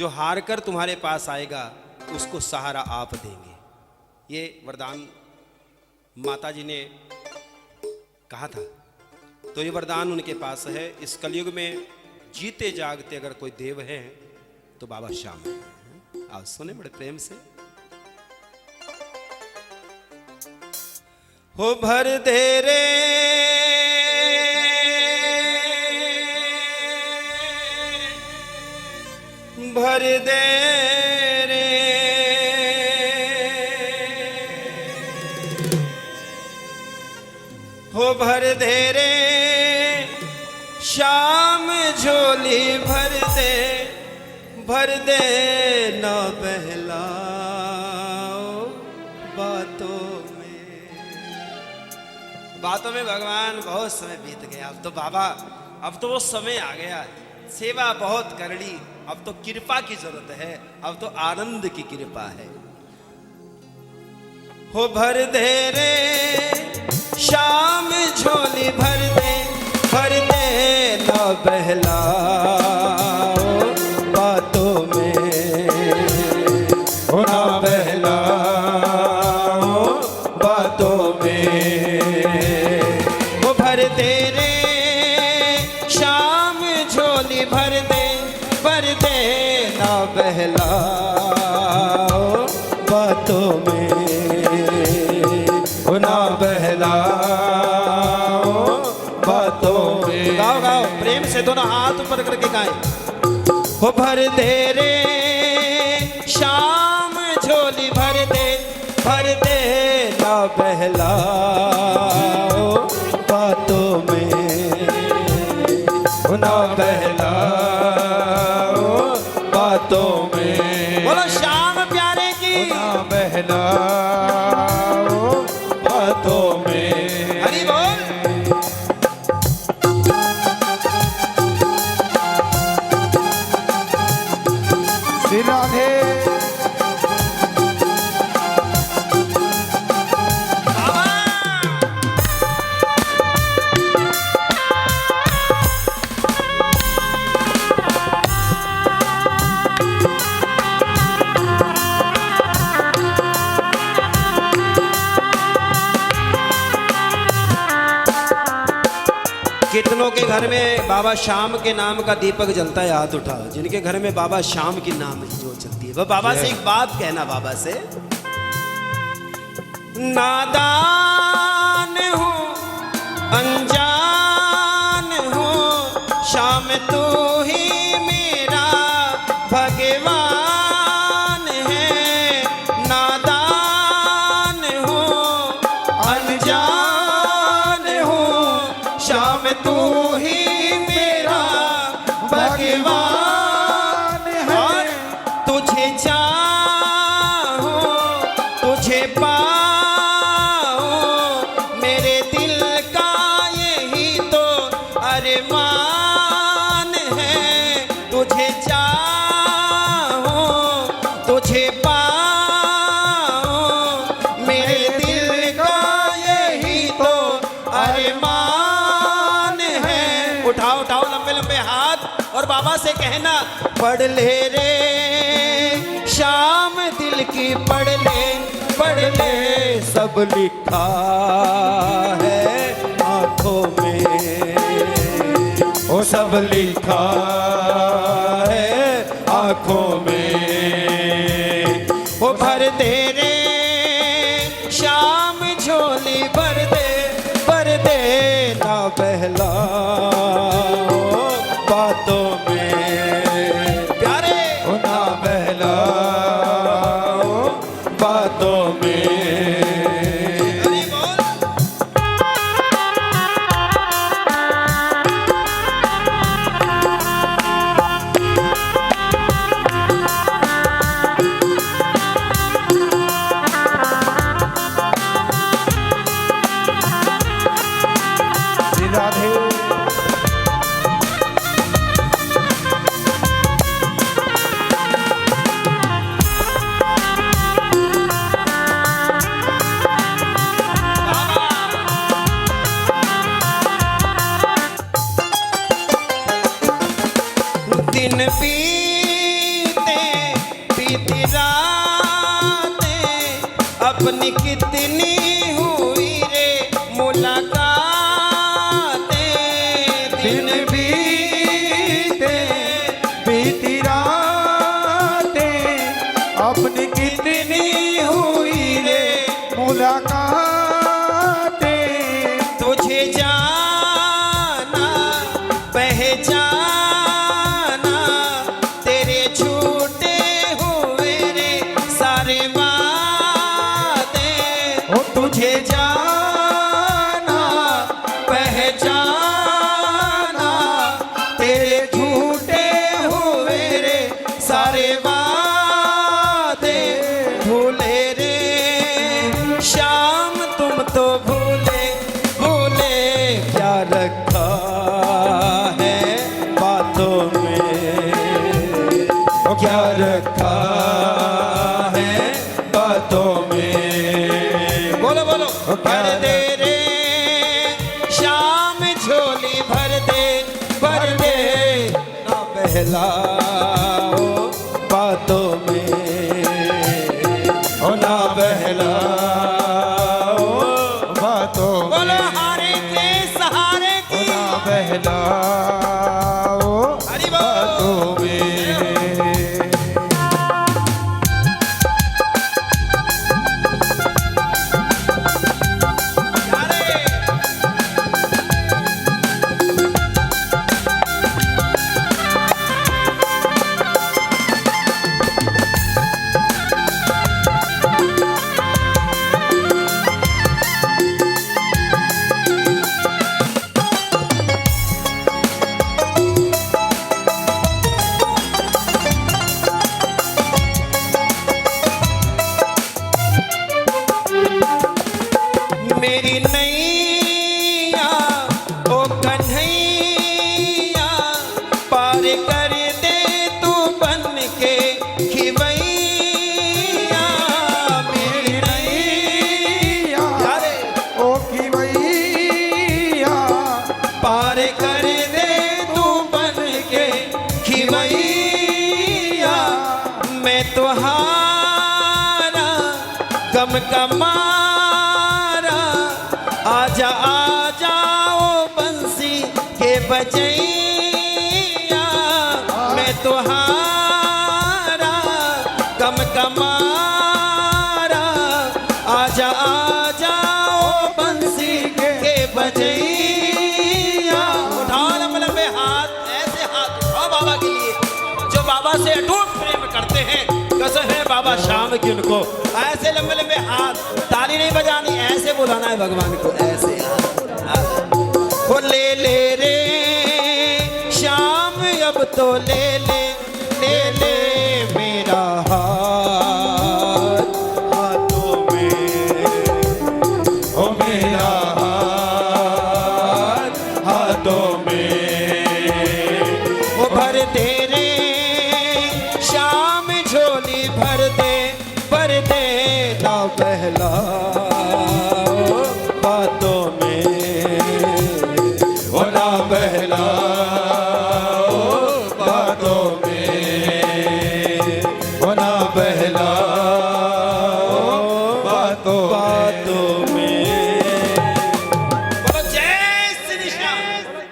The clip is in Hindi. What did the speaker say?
जो हार कर तुम्हारे पास आएगा उसको सहारा आप देंगे। ये वरदान माता जी ने कहा था, तो ये वरदान उनके पास है। इस कलयुग में जीते जागते अगर कोई देव है तो बाबा श्याम है। आप सुने बड़े प्रेम से। हो भर दे रे भर दे रे हो भर दे रे श्याम झोली भर दे ना बहलाओ बातों में भगवान बहुत समय बीत गया। अब तो बाबा, अब तो वो समय आ गया। सेवा बहुत कर ली, अब तो कृपा की जरूरत है, अब तो आनंद की कृपा है। हो भर दे रे श्याम झोली भर दे ना बहलाओ बातों में, हो ना बहलाओ बातों में। वो भर दे रे श्याम झोली भर दे ना बहलाओ बातों में, हो ना बहलाओ बातों में। गाओ गाओ प्रेम से दोनों हाथ ऊपर करके गाएं। हो भर दे रे श्याम झोली भर दे ना बहलाओ बातों में, हो ना बहलाओ बातों में। बोलो श्याम प्यारे की, हो ना बहलाओ बातों में। हरि बोल। श्री राधे। कितनों के घर में बाबा श्याम के नाम का दीपक जलता है? हाथ उठाओ जिनके घर में बाबा श्याम की नाम जो चलती है। वह बाबा से एक बात कहना, बाबा से, नादान हूँ अनजान हूँ श्याम तू ही मेरा भगवान है। नादान हूँ अनजान हूँ श्याम तू ही मेरा भगवान है। तुझे चाहूं तुझे पाऊं मेरे दिल का यही तो अरमान है। तुझे चाहूं तुझे पाऊं मेरे दिल का यही तो अरमान है। उठाओ उठाओ लंबे लंबे हाथ और बाबा से कहना, पढ़ ले रे श्याम दिल की, पढ़ ले सब लिखा है आंखों में, वो सब लिखा है आंखों में। वो भर दे रे श्याम झोली भर दे ना बहलाओ बातों में प्यारे, हो ना बहलाओ बातों में। अपनी कितनी हुई रे मुलाकातें, दिन बीते बीती रातें, अपनी कितनी हुई रे मुलाकातें। तुझे जाना पहचाना तेरे छूटे हुए रे सारे वादे। ओ तुझे जाना पहचाना तेरे झूठे हुए रे सारे वादे। भूले रे शाम तुम तो भूले भूले क्या रखा है बातों में, क्या रखा है बातों में। बोलो बोलो भर दे रे शाम झोली भर दे ना बहलाओ बातों में, ओ ना बहलाओ बातों में। बोलो हारे के सहारे की ना बहलाओ हरि बोल। बातों में। मेरी नैया ओ कन्हैया पार कर दे तू बन के खिवैया। मेरी नैया ओ खिवैया पार कर दे तू बन के खिवैया। मैं तुहारा गम कमारा आजा आजा ओ बंसी के बजैया। मैं तुहारा गम कमारा आजा आजा ओ बंसी के बजैया। उठाओ लंबे लंबे हाथ, ऐसे हाथ उठाओ बाबा के लिए जो बाबा से अटूट प्रेम करते हैं। कसम है बाबा शाम की उनको ऐसे लंबे लंबे हाथ, ताली नहीं बजानी, ऐसे बुलाना है भगवान को, ऐसे वो ले ले रे शाम अब तो ले ले मेरा हाथ हाथों में, ओ मेरा हाथ हाथों में। वो भर दे रे